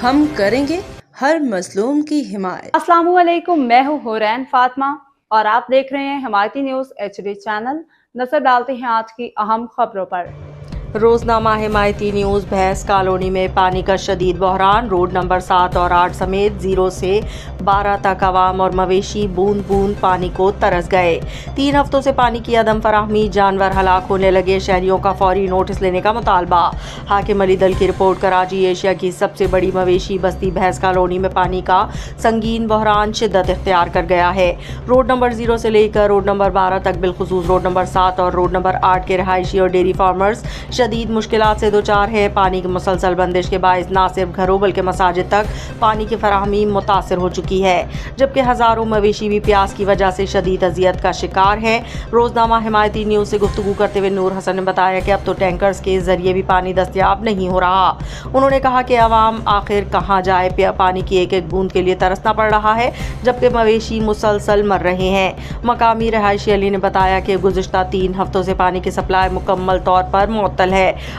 हम करेंगे हर मजलूम की हिमायत। अस्सलाम वालेकुम, मैं हूँ हुरैन फातिमा और आप देख रहे हैं हिमायती न्यूज़ HD चैनल। नजर डालते हैं आज की अहम खबरों पर। रोजनामा हिमायती न्यूज़। भैंस कॉलोनी में पानी का शदीद बहरान। रोड नंबर 7 और 8 समेत 0 से 12 तक आवाम और मवेशी बूंद बूंद पानी को तरस गए। 3 हफ्तों से पानी की अदम फराहमी, जानवर हलाक होने लगे। शहरियों का फौरी नोटिस लेने का मुतालबा। हाकिम अली दल की रिपोर्ट। कराची एशिया की सबसे बड़ी मवेशी बस्ती भैंस कॉलोनी में पानी का संगीन बहरान शिद्दत इख्तियार कर गया है। रोड नंबर 0 से लेकर रोड नंबर 12 तक, बिलखुसूस रोड नंबर 7 और रोड नंबर 8 के रहायशी और डेयरी फार्मर्स शदीद मुश्किलात से दो चार है। पानी की मुसलसल बंदिश के बायस ना सिर्फ घरों बल्कि मसाजिद तक पानी की फराहमी मुतासर हो चुकी है, जबकि हज़ारों मवेशी भी प्यास की वजह से शदीद अजियत का शिकार है। रोजनामा हिमायती न्यूज़ से गुफ्तगू करते हुए नूर हसन ने बताया कि अब तो टैंकर्स के जरिए भी पानी दस्तयाब नहीं हो रहा। उन्होंने कहा कि अवाम आखिर कहाँ जाए, पानी की एक एक बूंद के लिए तरसना पड़ रहा है, जबकि मवेशी मुसलसल मर रहे हैं। मकामी रहायशी अली ने बताया कि गुज़िश्ता 3 हफ्तों से पानी की सप्लाई मुकम्मल तौर पर मुअत्तल है।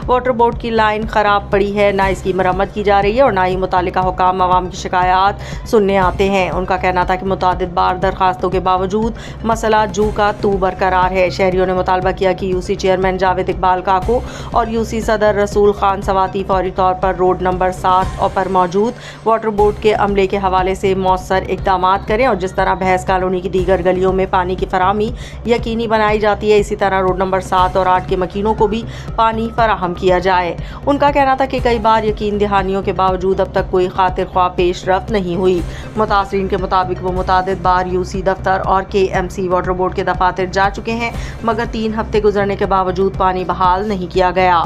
वाटर बोर्ड की लाइन खराब पड़ी है, ना इसकी मरम्मत की जा रही है और ना ही मुतालिका हुकाम अवाम की शिकायत सुनने आते हैं। उनका कहना था कि मुतादिद बार दरखास्तों के बावजूद मसला जू का तू बरकरार है। शहरियों ने मुतालबा किया कि यूसी चेयरमैन जावेद इकबाल काको और यूसी सदर रसूल खान सवाती फौरी तौर पर रोड नंबर 7 और पर मौजूद वाटर बोर्ड के अमले के हवाले से मौसर इकदाम करें और जिस तरह भैंस कॉलोनी की दीगर गलियों में पानी की फराहमी यकीनी बनाई जाती है, इसी तरह रोड नंबर 7 और 8 के मकीनों को भी पानी फराहम किया जाए। उनका कहना था कि कई बार यकीन दहानियों के बावजूद अब तक कोई खातिर ख्वाह पेशरफ्त नहीं हुई। मुतासरीन के मुताबिक वो मुतादिद बार यूसी दफ्तर और KMC वाटर बोर्ड के दफातर जा चुके हैं, मगर 3 हफ्ते गुजरने के बावजूद पानी बहाल नहीं किया गया।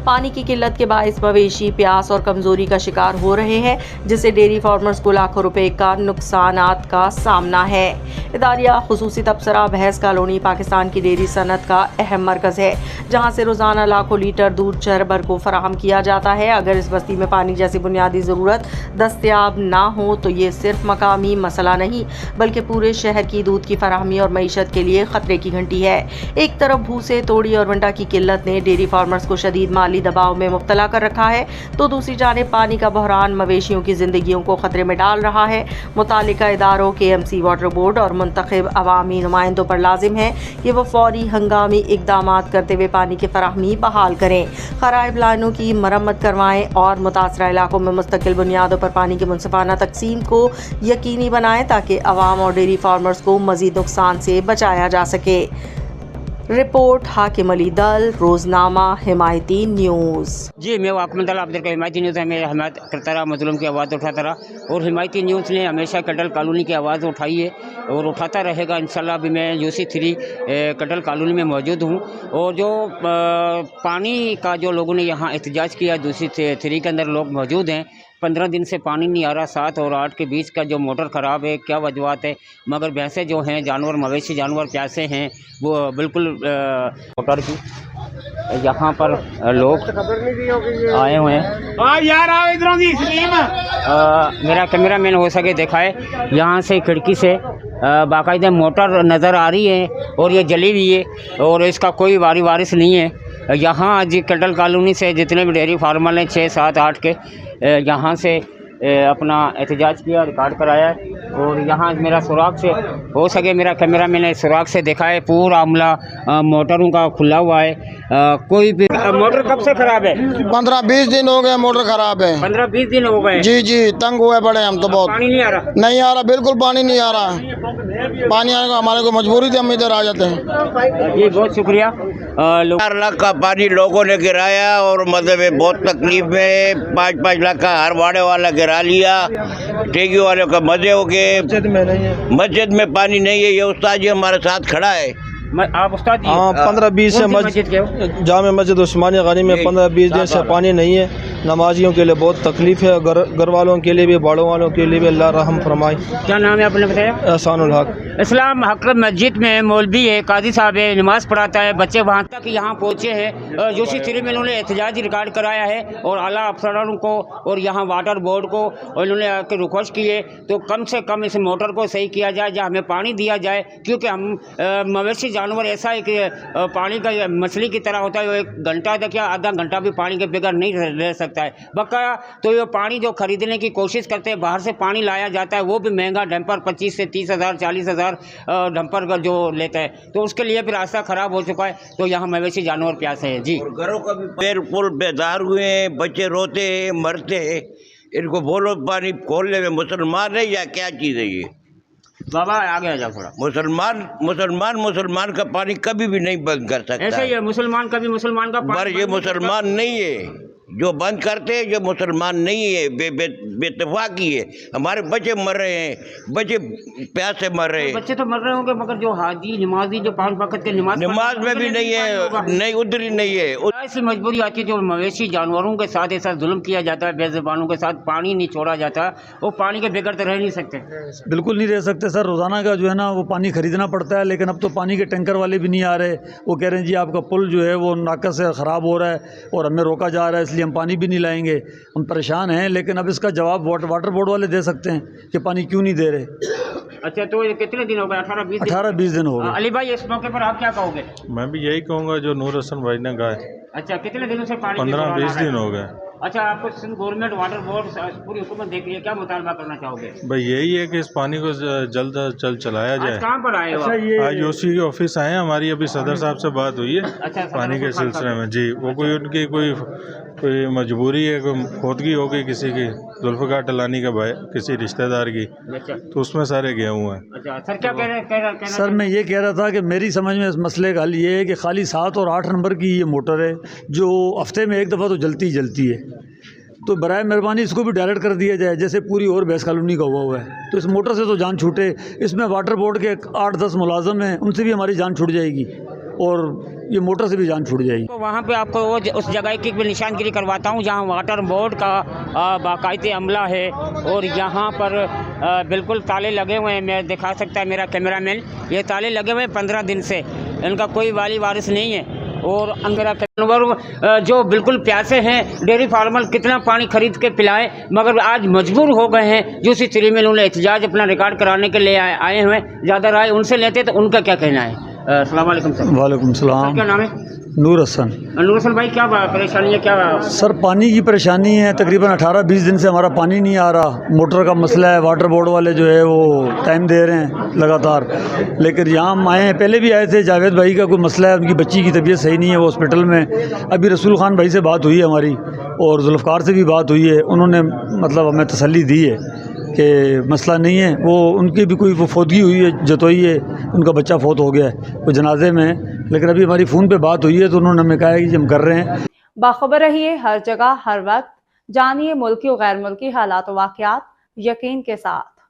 पानी की किल्लत के बायस मवेशी प्यास और कमज़ोरी का शिकार हो रहे हैं, जिससे डेयरी फार्मर्स को लाखों रुपए का नुकसानात का सामना है। इदारिया खुसूसी तबसरा भैंस कॉलोनी पाकिस्तान की डेयरी सनत का अहम मरकज़ है, जहाँ से रोज़ाना लाखों लीटर दूध शहरभर को फराहम किया जाता है। अगर इस बस्ती में पानी जैसी बुनियादी ज़रूरत दस्तयाब ना हो तो ये सिर्फ मकामी मसला नहीं बल्कि पूरे शहर की दूध की फराहमी और मईशत के लिए ख़तरे की घंटी है। एक तरफ भूसे, तोड़ी और वंडा की किल्लत ने डेयरी फार्मर्स को शदीद दबाव में मुब्तला कर रखा है, तो दूसरी जानिब पानी का बहरान मवेशियों की जिंदगियों को खतरे में डाल रहा है। मुतालिका इदारों KMC वाटर बोर्ड और मुंतखब अवामी नुमाइंदों पर लाजिम है कि वह फौरी हंगामी इकदाम करते हुए पानी की फराहमी बहाल करें, खराब लाइनों की मरम्मत करवाएं और मुतासरा इलाकों में मुस्तकिल बुनियादों पर पानी की मुनसिफाना तकसीम को यकीनी बनाएं ताकि अवाम और डेयरी फार्मर्स को मजीद नुकसान से बचाया जा सके। रिपोर्ट हाकिम अली दल, रोजनामा हिमायती न्यूज़। जी, मैं वाकमत अब्दुल हिमायती न्यूज़ में हिमायत करता रहा, मजलूम की आवाज़ उठाता रहा और हिमायती न्यूज़ ने हमेशा कटल कॉलोनी की आवाज़ उठाई है और उठाता रहेगा इंशाल्लाह। अभी मैं UC 3 कटल कॉलोनी में मौजूद हूँ और जो पानी का जो लोगों ने यहाँ एहतजाज किया, UC 3 के अंदर लोग मौजूद हैं। 15 दिन से पानी नहीं आ रहा। 7 और 8 के बीच का जो मोटर ख़राब है, क्या वजूहत है, मगर भैंसें जो हैं, जानवर मवेशी जानवर प्यासे हैं, वो बिल्कुल मोटर की यहाँ पर लोग आए हुए हैं। मेरा कैमरा मैन हो सके दिखाए, यहाँ से खिड़की से बाकायदा मोटर नज़र आ रही है और ये जली हुई है और इसका कोई वारिस नहीं है। यहाँ आज कटल कॉलोनी से जितने भी डेयरी फार्मर हैं 6, 7, 8 के, यहाँ से अपना एहतजाज किया, रिकॉर्ड कराया और यहाँ मेरा सुराग से हो सके मेरा कैमरा मैंने सुराग से देखा है, पूरा अमला मोटरों का खुला हुआ है। कोई भी मोटर कब से खराब है? 15-20 दिन हो गए मोटर खराब है। 15-20 दिन हो गए? जी, तंग हुए पड़े हम तो बहुत। पानी नहीं आ रहा? नहीं आ रहा, बिल्कुल पानी नहीं आ रहा। पानी आने को हमारे को मजबूरी थी, हम इधर आ जाते हैं। जी, बहुत शुक्रिया। 4 लाख का पानी लोगों ने गिराया और मतलब बहुत तकलीफ में 5-5 लाख का हर वाड़े वाला गिरा लिया। टेगी वालों का मजे हो गए। मस्जिद में पानी नहीं है। ये उस्ताद जी हमारे साथ खड़ा है। आप उस्ताद? हाँ, 15-20 से जामे मस्जिद उस्मानिया गनी में 15-20 दिन से पानी नहीं है। नमाजियों के लिए बहुत तकलीफ है, घर वालों के लिए भी, बाड़ों वालों के लिए भी। अल्लाह रहम फरमाए। क्या नाम है आपने बताया? एहसानुल हक। इस्लाम हक मस्जिद में मौलवी है, काजी साहब है, नमाज़ पढ़ाता है, बच्चे वहाँ तक यहाँ पहुँचे हैं। UC 3 में इन्होंने एहतजाज रिकॉर्ड कराया है और आला अफसरान को और यहाँ वाटर बोर्ड को और इन्होंने आके रिक्वेस्ट की है तो कम से कम इस मोटर को सही किया जाए, या हमें पानी दिया जाए, क्योंकि हम मवेशी जानवर ऐसा है कि पानी का मछली की तरह होता है, 1 घंटा तक या आधा घंटा भी पानी के बगैर नहीं रह सकते। सकता है। बकाया तो ये पानी जो खरीदने की कोशिश करते हैं, बाहर से पानी लाया जाता है, वो भी महंगा, डंपर 25 से 30 हज़ार 40 हज़ार डंपर का जो लेता है, तो उसके लिए भी रास्ता ख़राब हो चुका है। तो यहाँ मवेशी जानवर प्यासे हैं जी। और घरों का भी पैर पुल बेदार हुए हैं, बच्चे रोते हैं, मरते हैं। इनको बोलो पानी खोलने में मुसलमान है या क्या चीज़ है ये? बाबा आगे आ जाओ थोड़ा। मुसलमान का पानी कभी भी नहीं बंद कर सकता। ऐसे ही है, मुसलमान का भी मुसलमान का पर ये मुसलमान नहीं है जो बंद करते हैं, जो मुसलमान नहीं है, बेतफाकी है। हमारे बच्चे मर रहे हैं, बच्चे प्यासे मर रहे हैं। बच्चे तो मर रहे होंगे, मगर जो हाजी नमाजी जो 5 वक्त के नमाज में भी नहीं है, नहीं उधर ही नहीं है। ऐसी मजबूरी आती है, जो मवेशी जानवरों के साथ ऐसा जुल्म किया जाता है, बेज़ुबानों के साथ पानी नहीं छोड़ा जाता, वो पानी के बगैर तो रह नहीं सकते। बिल्कुल नहीं रह सकते सर। रोज़ाना का जो है ना वो पानी खरीदना पड़ता है, लेकिन अब तो पानी के टैंकर वाले भी नहीं आ रहे। वो कह रहे हैं जी आपका पुल जो है वो नाकस से ख़राब हो रहा है और हमें रोका जा रहा है, इसलिए हम पानी भी नहीं लाएंगे। हम परेशान हैं, लेकिन अब इसका जवाब वाटर बोर्ड वाले दे सकते हैं कि पानी क्यों नहीं दे रहे। अच्छा, तो ये कितने दिन हो गए? 18-20 दिन हो गए। अली भाई, इस मौके पर आप क्या कहोगे? मैं भी यही कहूँगा जो नूर हसन भाई ने कहा है। अच्छा, कितने दिनों से पानी 15-20 दिन हो गए। अच्छा, आपको सिंध गवर्नमेंट वाटर बोर्ड पूरी हुकूमत देख रही है, क्या मुतालबा करना चाहोगे? भाई यही है कि इस पानी को जल्द चलाया जाए। कहाँ पर आए हो? आज यूसी के ऑफिस आए हैं, हमारी अभी सदर साहब से बात हुई है। अच्छा, पानी के सिलसिले में जी। वो कोई उनकी कोई मजबूरी है, कोई खोदगी हो गई किसी की, जुल्फ़िकार टलानी का भाई किसी रिश्तेदार की, तो उसमें सारे गए हुए हैं। अच्छा सर, क्या कह रहे हैं? सर मैं ये कह रहा था कि मेरी समझ में इस मसले का हल ये है कि खाली 7 और 8 नंबर की ये मोटर है जो हफ्ते में एक दफ़ा तो जलती ही जलती है, तो बराए मेहरबानी इसको भी डायरेक्ट कर दिया जाए, जैसे पूरी और भैंस कॉलोनी का हुआ है। तो इस मोटर से तो जान छूटे। इसमें वाटर बोर्ड के 8-10 मुलाजम हैं, उनसे भी हमारी जान छूट जाएगी और ये मोटर से भी जान छूट जाएगी। तो वहाँ पे आपको वो उस जगह की भी निशानगिरी करवाता हूँ जहाँ वाटर बोर्ड का बाकायदे अमला है, और यहाँ पर बिल्कुल ताले लगे हुए हैं। मैं दिखा सकता है मेरा कैमरामैन, ये ताले लगे हुए हैं 15 दिन से, इनका कोई वाली वारिस नहीं है। और अंगरा जानवर जो बिल्कुल प्यासे हैं, डेयरी फार्मर कितना पानी खरीद के पिलाए, मगर आज मजबूर हो गए हैं। जो सी 3 में उन्होंने एहतजाज अपना रिकॉर्ड कराने के लिए आए हुए, ज़्यादा राय उनसे लेते तो उनका क्या कहना है? अस्सलाम वालेकुम सर। वालेकुम सलाम। क्या नाम है? नूर हसन। नूर हसन भाई, क्या परेशानी है? क्या सर पानी की परेशानी है, तकरीबन 18-20 दिन से हमारा पानी नहीं आ रहा। मोटर का मसला है, वाटर बोर्ड वाले जो है वो टाइम दे रहे हैं लगातार, लेकिन यहाँ हम आए हैं, पहले भी आए थे। जावेद भाई का कोई मसला है, उनकी बच्ची की तबीयत सही नहीं है, वो हॉस्पिटल में। अभी रसूल खान भाई से बात हुई है हमारी, और जुल्फ़कार से भी बात हुई है, उन्होंने मतलब हमें तसल्ली दी है कि मसला नहीं है। वो उनकी भी कोई वो फौतगी हुई है, जतोई है, उनका बच्चा फौत हो गया है, वो जनाजे में है, लेकिन अभी हमारी फ़ोन पे बात हुई है तो उन्होंने हमें कहा है कि हम कर रहे हैं। बाखबर रहिए हर जगह हर वक्त, जानिए मुल्की और गैर मुल्की हालात व वाक़यात यकीन के साथ।